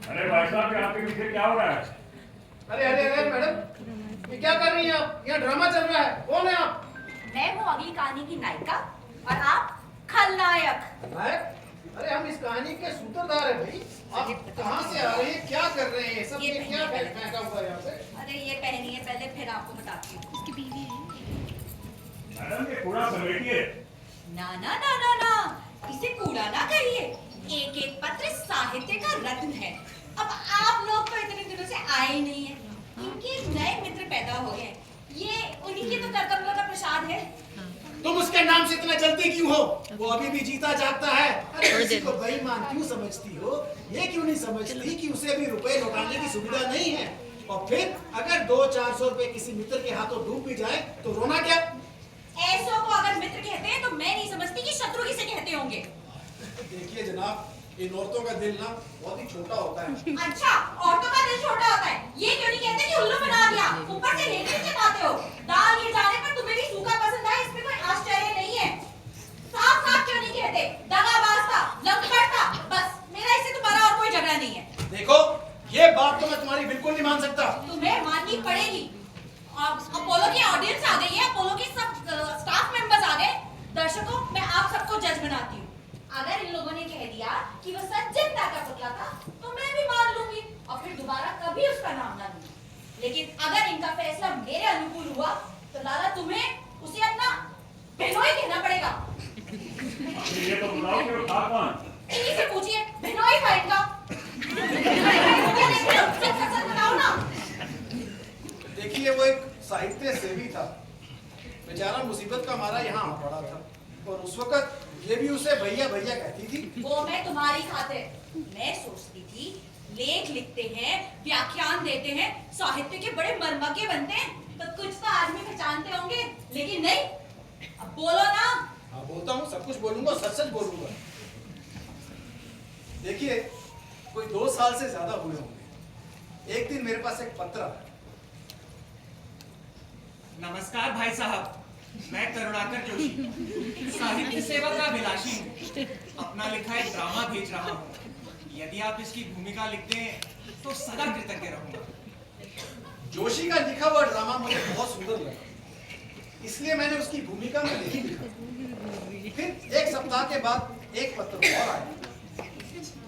अरे भाई साहब, आपके पीछे क्या हो रहा है? अरे अरे अरे मैडम, ये क्या कर रही हैं आप? यहाँ ड्रामा चल रहा है। कौन है आप? मैं हूँ अगली कहानी की नायिका और आप खलनायक। नायक? अरे हम इस कहानी के सूत्रधार हैं भाई। आप कहाँ से आ रहे हैं, क्या कर रहे हैं? सब ये ये क्या पहनिए फेंका हुआ है यहाँ पे? अरे ये पहनिए पहले, फिर आपको बताती हूँ। उसकी बीवी है। मैडम, ये पूरा समेटिए। ना ना ना ना ना, इसे कूड़ा ना कहिए। एक एक पत्र साहित्य का रत्न है। अब आप लोग तो इतने दिनों से आए ही नहीं है। इनके नए मित्र पैदा हो गए। ये उन्हीं की तो करकमलों का प्रसाद है। तुम उसके नाम से इतना जलती क्यों हो? वो अभी भी जीता जागता है। अरे किसी को बेईमान क्यों समझती हो? ये क्यों नहीं समझती कि उसे भी रुपए लौटाने की सुविधा नहीं है? और फिर अगर 200-400 रुपए किसी मित्र के हाथों डूब भी जाए तो रोना क्या? ऐसों को अगर मित्र कहते हैं तो मैं नहीं समझती कि शत्रु किसे कहते होंगे। देखिए जनाब, इन औरतों का दिल ना बहुत ही छोटा होता है। अच्छा, औरतों का दिल छोटा होता है, ये क्यों नहीं कहते कि उल्लू बना दिया? ऊपर से लेकर चलाते हो। दाल गिर जाने पर तुम्हें भी सूखा पसंद है, इसमें कोई आश्चर्य नहीं है। साफ साफ क्यों नहीं कहते? दगाबाज था, लंपट था। बस मेरा इससे तुम्हारा और कोई झगड़ा नहीं है। देखो, ये बात तो मैं तुम्हारी बिल्कुल नहीं मान सकता। तुम्हें माननी पड़ेगी। अपोलो की ऑडियंस आ गई है, अपोलो की सब स्टाफ मेंबर्स आ गए। दर्शकों, मैं आप सबको जज बनाती हूँ। अगर इन लोगों ने कह दिया कि वो सज्जनता का पुतला था, तो मैं भी मान लूंगी और फिर दोबारा कभी उसका नाम ना लूंगी। लेकिन अगर इनका फैसला मेरे अनुकूल हुआ, तो लाला तुम्हें उसे अपना बहनोई कहना पड़ेगा। ये तो बताओ कि वो था कौन? इन्हीं से पूछिए, बहनोई था इनका। सच बताओ ना। देखिए, वो एक साहित्य सेवी था। बेचारा मुसीबत का मारा यहाँ आ पड़ा था, और उस वक्त ये भी उसे भैया भैया कहती थी। वो मैं तुम्हारी खातिर। मैं सोचती थी लेख लिखते हैं, व्याख्यान देते हैं, साहित्य के बड़े मर्मज्ञ बनते हैं, तो कुछ तो आदमी पहचानते होंगे। लेकिन नहीं। अब बोलो ना। हाँ, बोलता हूँ, सब कुछ बोलूंगा, सच सच बोलूंगा। देखिए, कोई 2 साल से ज्यादा हुए होंगे। एक दिन मेरे पास एक पत्र आया। नमस्कार भाई साहब, मैं करुणाकर जोशी, साहित्य सेवा का अभिलाषी हूँ। अपना लिखा एक ड्रामा भेज रहा हूँ। यदि आप इसकी भूमिका लिखते हैं तो सदा कृतज्ञ रहूंगा। जोशी का लिखा हुआ ड्रामा मुझे बहुत सुंदर लगा, इसलिए मैंने उसकी भूमिका में नहीं लिखा। फिर 1 सप्ताह के बाद एक पत्र और आया।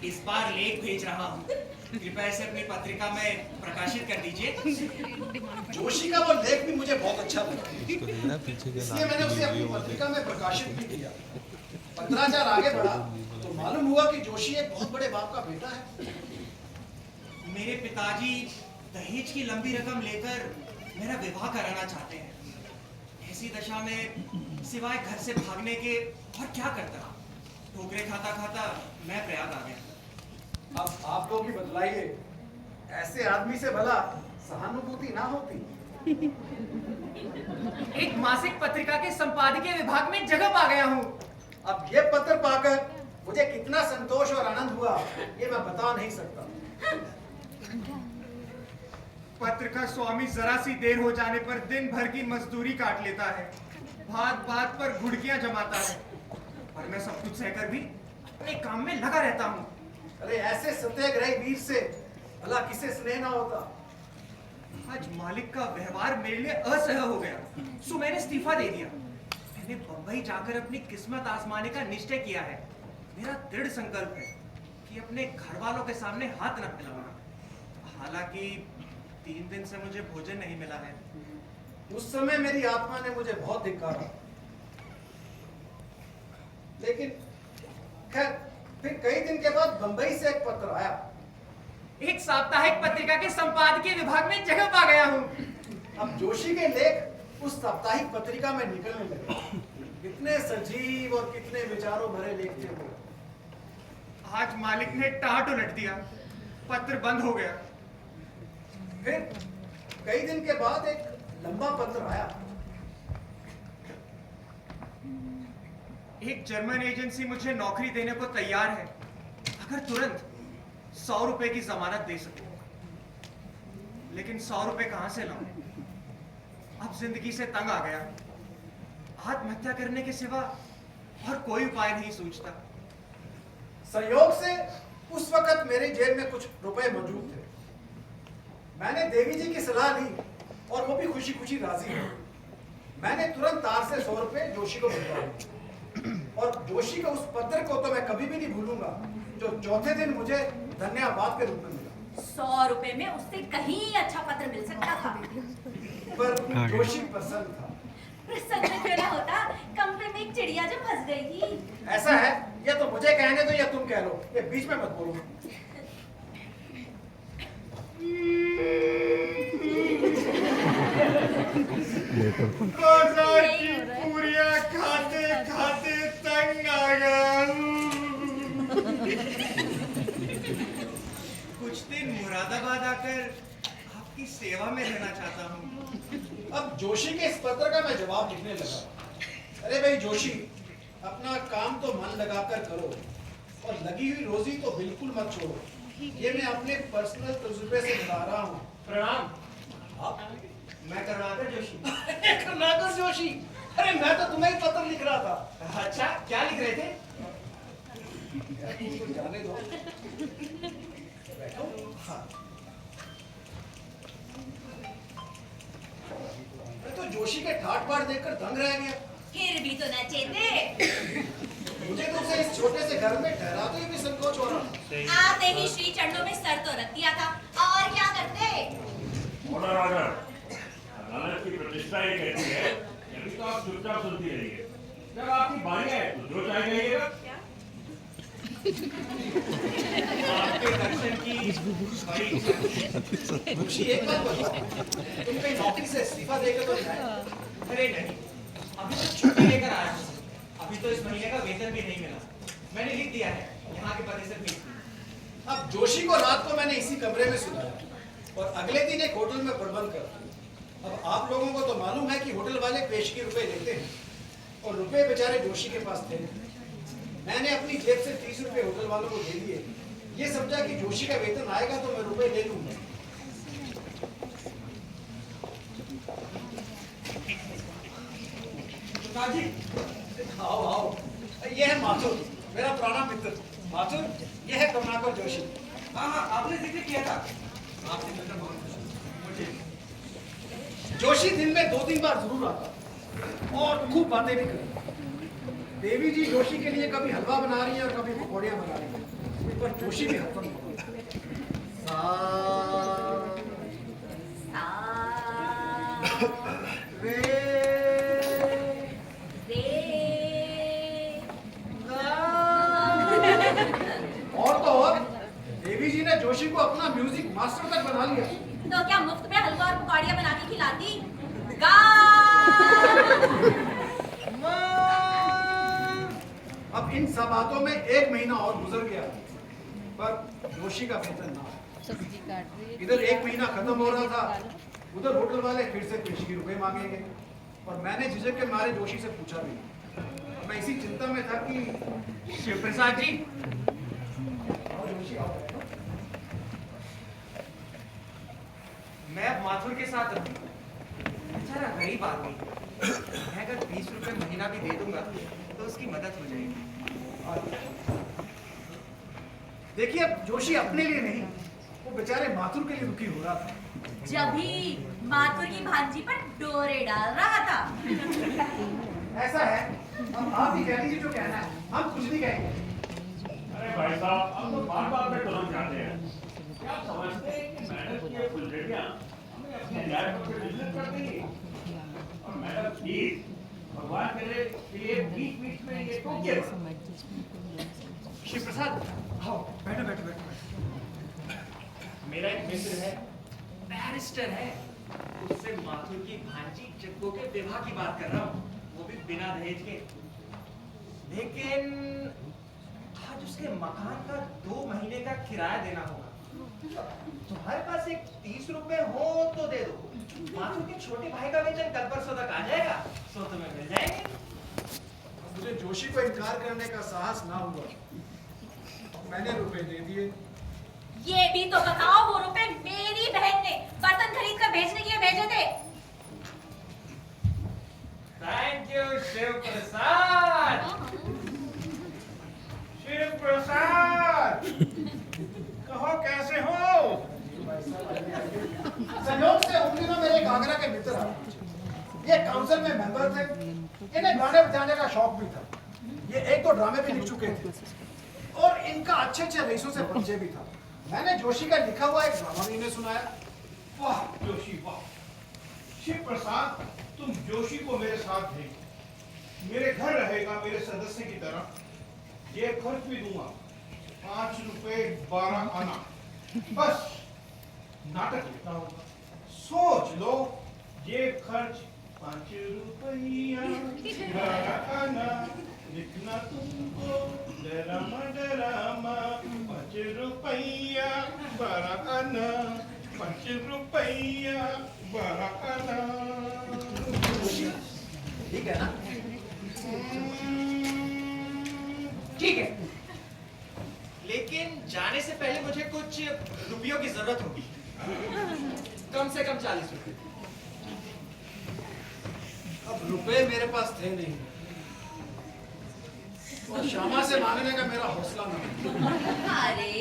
इस बार लेख भेज रहा हूँ, कृपया इसे अपनी पत्रिका में प्रकाशित कर दीजिए। जोशी का वो लेख भी मुझे बहुत अच्छा लगा, इसलिए मैंने उसे अपनी पत्रिका में प्रकाशित भी किया। पत्राचार आगे बढ़ा तो मालूम हुआ कि जोशी एक बहुत बड़े बाप का बेटा है। मेरे पिताजी दहेज की लंबी रकम लेकर मेरा विवाह कराना चाहते हैं। ऐसी दशा में सिवाय घर से भागने के और क्या करता। ठोकरे खाता खाता मैं प्रयाग आ गया। अब आप लोग ही बतलाइए, ऐसे आदमी से भला सहानुभूति ना होती? एक मासिक पत्रिका के संपादकीय विभाग में जगह पा गया हूँ। अब ये पत्र पाकर मुझे कितना संतोष और आनंद हुआ, ये मैं बता नहीं सकता। पत्र का स्वामी जरा सी देर हो जाने पर दिन भर की मजदूरी काट लेता है, बात बात पर घुड़कियां जमाता है, पर मैं सब कुछ सहकर भी अपने काम में लगा रहता हूँ। अरे ऐसे सत्याग्रही वीर से भला किसे स्नेह ना होता। आज मालिक का व्यवहार मेरे लिए असह्य हो गया, सो मैंने इस्तीफा दे दिया। मैंने बंबई जाकर अपनी किस्मत आजमाने का निश्चय किया है। मेरा दृढ़ संकल्प है कि अपने घर वालों के सामने हाथ न फैलाऊंगा। हालांकि 3 दिन से मुझे भोजन नहीं मिला है। उस समय मेरी आत्मा ने मुझे बहुत धिक्कारा, लेकिन खैर फिर कई दिन के बाद बंबई से एक पत्र आया। एक साप्ताहिक पत्रिका के संपादकीय विभाग में जगह पा गया हूँ। अब जोशी के लेख उस साप्ताहिक पत्रिका में निकलने लगे। कितने सजीव और कितने विचारों भरे लेख थे वो। आज मालिक ने टाट उलट दिया, पत्र बंद हो गया। फिर कई दिन के बाद एक लंबा पत्र आया। एक जर्मन एजेंसी मुझे नौकरी देने को तैयार है, अगर तुरंत 100 रुपए की जमानत दे सके। लेकिन 100 रुपए कहां से लाऊं? अब जिंदगी से तंग आ गया। आत्महत्या करने के सिवा और कोई उपाय नहीं सूझता। संयोग से उस वक्त मेरी जेब में कुछ रुपए मौजूद थे। मैंने देवी जी की सलाह ली और वो भी खुशी खुशी राजी हो। मैंने तुरंत तार से 100 रुपए जोशी को भिजवाए और जोशी के उस पत्र को तो मैं कभी भी नहीं भूलूंगा जो चौथे दिन मुझे धन्यवाद के रूप में मिला। 100 रुपए में उससे कहीं अच्छा पत्र मिल सकता था। पर जोशी प्रसन्न था। प्रसन्न क्यों ना होता, कमरे में एक चिड़िया जो फंस गई थी। ऐसा है, या तो मुझे कहने दो या तुम कह लो, ये बीच में मत बोलो। बाजार की पूरियां खाते खाते तंग आ गया। कुछ दिन मुरादाबाद आकर आपकी सेवा में रहना चाहता हूँ। अब जोशी के इस पत्र का मैं जवाब लिखने लगा। अरे भाई जोशी, अपना काम तो मन लगाकर करो और लगी हुई रोजी तो बिल्कुल मत छोड़ो। ये मैं अपने पर्सनल तजुर्बे से बता रहा हूँ। प्रणाम। आप? मैं करुणाकर जोशी। करुणाकर जोशी, अरे मैं तो तुम्हें ही पत्र लिख रहा था। अच्छा, क्या लिख रहे थे? तुमको जाने दो। बैठो। हाँ। मैं तो जोशी के ठाट बाट देखकर दंग रह गया। फिर भी तो न चेते। मुझे तो उसे इस छोटे से घर में ठहराते ही भी संकोच हो रहा। आते ही श्री चरणों में सर तो रख दिया था, और क्या करते। Order order. अदालत की प्रतिष्ठा ये कहती है कि अभी तो आप चुपचाप सुनती रहिए। जब आपकी बारी आए तो जो चाहे कहिएगा। आपके दर्शन की बड़ी जोशी, एक बात बताओ, तुम कहीं नौकरी से इस्तीफा देकर तो नहीं आए? अरे नहीं, अभी तो छुट्टी लेकर आया हूँ। अभी तो इस महीने का वेतन भी नहीं मिला। मैंने लिख दिया है, यहाँ के पते से भेज दिया। अब जोशी को रात को मैंने इसी कमरे में सुलाया और अगले दिन एक होटल में प्रबंध कर। अब आप लोगों को तो मालूम है कि होटल वाले पेशगी रुपए लेते हैं और रुपए बेचारे जोशी के पास थे। मैंने अपनी जेब से 30 रुपए होटल वालों को दे दिए। ये समझा कि जोशी का वेतन आएगा तो मैं रुपए ले लूंगा। काजी, आओ आओ, ये है माथुर, मेरा पुराना मित्र। माथुर, ये है करुणाकर जोशी। हाँ हाँ, आपने जिक्र किया था। आपसे मिलकर बहुत खुश हूँ। मुझे जोशी दिन में 2-3 बार जरूर आता और खूब बातें भी करता। देवी जी जोशी के लिए कभी हलवा बना रही है और कभी पकौड़ियाँ बना रही है। पर जोशी भी हलवा और तो और देवी जी ने जोशी को अपना म्यूजिक मास्टर तक बना लिया। तो क्या मुफ्त में हलवा और पकौड़ियाँ बना के खिलाती? गा। अब इन सब बातों में 1 महीना और गुजर गया पर जोशी का वेतन ना आया। इधर 1 महीना खत्म हो रहा था, उधर होटल वाले फिर से पेशगी रुपए मांगेंगे और मैंने झिझक के मारे जोशी से पूछा भी। मैं इसी चिंता में था कि शिव प्रसाद जी, आओ जोशी आओ। मैं अब माथुर के साथ रहूंगा। बेचारा गरीब आदमी, मैं अगर 20 रुपए महीना भी दे दूंगा तो उसकी मदद हो जाएगी। देखिए अब जोशी अपने लिए नहीं, वो बेचारे माथुर के लिए दुखी हो रहा था। जब ही माथुर की भांजी पर डोरे डाल रहा था। ऐसा है, अब आप ही कह दीजिए जो कहना है, हम कुछ नहीं कहेंगे। अरे भाई साहब, आप तो बार-बार में तुरंत जाते हैं। क्या आप समझते हैं कि मैडम की ये फुलझड़ियाँ हमें अपने न्याय पर विचलित कर देंगी? और मैडम प्लीज, भगवान करे कि ये बीच-बीच में ये टोके मत। शिव प्रसाद, आओ बैठो बैठो बैठो। मेरा एक मित्र है, बैरिस्टर है, उससे माथुर की भांजी जग्गो के विवाह की बात कर रहा हूँ, वो भी बिना दहेज के। लेकिन आज उसके मकान का 2 महीने का किराया देना होगा। तुम्हारे पास एक 30 रुपए हो तो दे दो। माथुर के छोटे भाई का वेतन कल परसों तक आ जाएगा, तो तुम्हें मिल जाएंगे। मुझे जोशी को इनकार करने का साहस ना हुआ, मैंने रुपए दे दिए। ये भी तो बताओ, वो रुपए मेरी बहन ने बर्तन खरीद कर भेजने के लिए भेजे थे। थैंक यू शिव प्रसाद। शिव प्रसाद, ये काउंसिल में मेंबर थे, इन्हें गाने बजाने का शौक भी था। ये एक दो ड्रामे भी लिख चुके थे और इनका अच्छे अच्छे रईसों से परिचय भी था। मैंने जोशी का लिखा हुआ एक ड्रामा भी इन्हें सुनाया। वाह जोशी वाह, शिव प्रसाद तुम जोशी को मेरे साथ भेजो, मेरे घर रहेगा मेरे सदस्य की तरह। ये खर्च भी दूंगा, 5 रुपए 12 आना, बस नाटक लिखना होगा। सोच लो, ये खर्च 5 रुपया 12 आना, लिखना तुमको डरामा डरामा। 5 रुपया 12 आना, 5 रुपया 12 आना। ठीक है ना? ठीक है, लेकिन जाने से पहले मुझे कुछ रुपयों की जरूरत होगी, कम से कम 40 रुपए। अब रुपए मेरे पास थे नहीं और श्यामा से मांगने का मेरा हौसला नहीं। अरे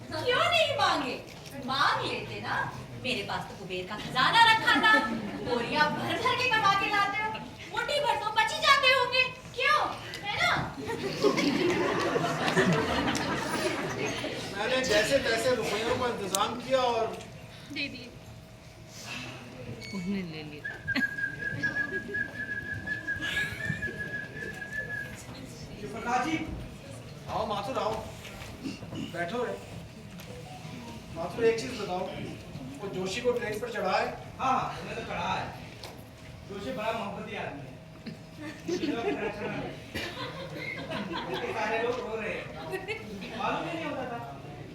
क्यों नहीं मांगे, मांग लेते ना। मेरे पास तो कुबेर का खजाना रखा था, बोरियां भर भर के कमा के लाते हो, मुट्ठी भर तो बच ही जाते होंगे, क्यों, है ना? मैंने जैसे तैसे रुपयों का इंतजाम किया और दे दिए, उन्हें ले लिया। शिवप्रकाश जी, आओ माथुर आओ, बैठो रे। माथुर एक चीज बताओ, वो जोशी को ट्रेन पर चढ़ा है? हाँ हाँ तुमने तो चढ़ा है। जोशी बड़ा मोहब्बती आदमी है। इतने सारे लोग रो रहे हैं, मालूम ही नहीं होता था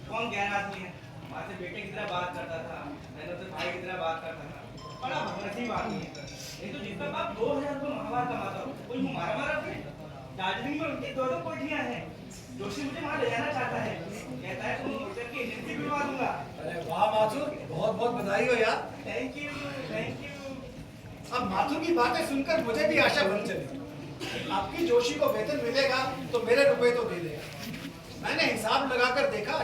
कौन गहरा आदमी है। हमारे से बेटे की तरह बात करता था, मैंने तो भाई की तरह बात करता था, बड़ा भगनसीब आदमी है। नहीं तो जिसका बाप 2000 रुपये माहवार कमाता हो, कोई मारा मारा अपने दार्जिलिंग में उनकी 2 कोठियां हैं। जोशी मुझे वहाँ ले जाना चाहता है, कहता है तुम होटल की एजेंसी खुलवा दूंगा। अरे वाह माथुर, बहुत बहुत बधाई हो यार। Thank you thank you. अब माथुर की बातें सुनकर मुझे भी आशा बन चली। आपकी जोशी को वेतन मिलेगा तो मेरे रुपए तो दे देगा। मैंने हिसाब लगाकर देखा